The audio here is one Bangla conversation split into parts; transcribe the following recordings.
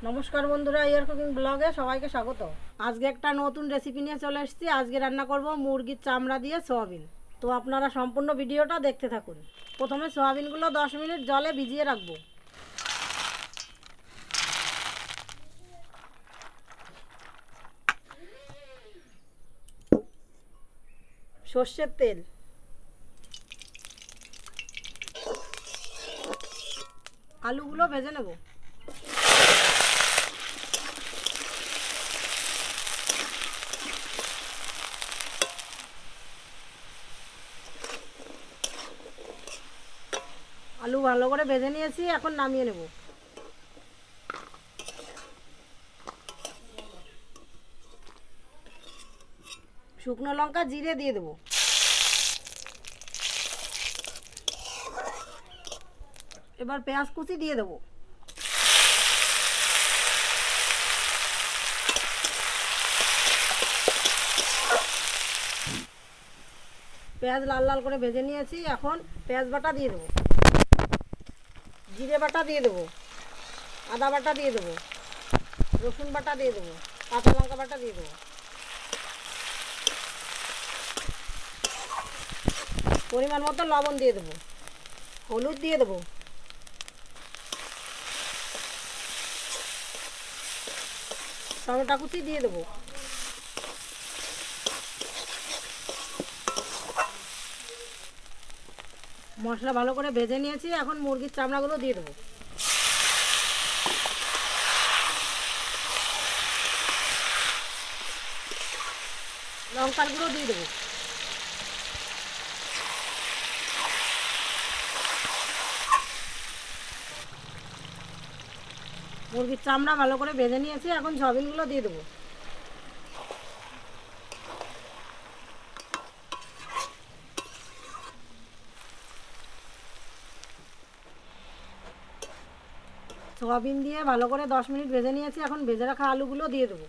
নমস্কার বন্ধুরা, ইয়ার কুকিং ব্লগে সবাইকে স্বাগত। আজকে একটা নতুন রেসিপি নিয়ে চলে এসেছি। আজকে রান্না করব মুরগির চামড়া দিয়ে সয়াবিন। তো আপনারা সম্পূর্ণ ভিডিওটা দেখতে থাকুন। প্রথমে সয়াবিনগুলো 10 মিনিট জলে ভিজিয়ে রাখবো। সর্ষের তেল, আলুগুলো ভেজে নেব। আলু ভালো করে ভেজে নিয়েছি, এখন নামিয়ে নেব। শুকনো লঙ্কা জিরে দিয়ে দেবো। এবার পেঁয়াজ কুচি দিয়ে দেবো। পেঁয়াজ লাল লাল করে ভেজে নিয়েছি, এখন পেঁয়াজ বাটা দিয়ে দেবো, জিরে বাটা দিয়ে দেবো, আদা বাটা দিয়ে দেবো, রসুন বাটা দিয়ে দেবো, কাঁচা লঙ্কা বাটা দিয়ে দেবো, পরিমাণ মতো লবণ দিয়ে দেবো, হলুদ দিয়ে দেবো, টমেটো কুচি দিয়ে দেবো। মশলা ভালো করে ভেজে নিয়েছি, এখন মুরগির চামড়াগুলো দিয়ে দেবো। লঙ্কার গুঁড়ো দিয়ে দেবো। মুরগির চামড়া ভালো করে ভেজে নিয়েছি, এখন সয়াবিনগুলো দিয়ে দেবো। সয়াবিন দিয়ে ভালো করে 10 মিনিট ভেজে নিয়েছি, এখন ভেজে রাখা আলুগুলো দিয়ে দেবো।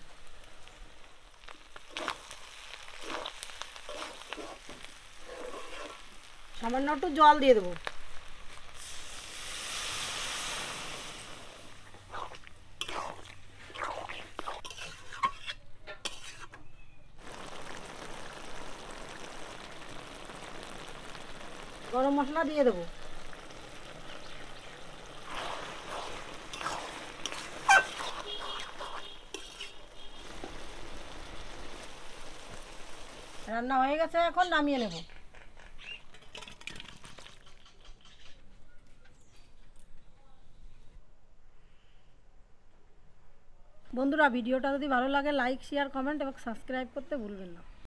সামান্য একটু জল দিয়ে দেবো। গরম মশলা দিয়ে দেবো। রান্না হয়ে গেছে, এখন নামিয়ে নেব। বন্ধুরা, ভিডিওটা যদি ভালো লাগে লাইক, শেয়ার, কমেন্ট এবং সাবস্ক্রাইব করতে ভুলবেন না।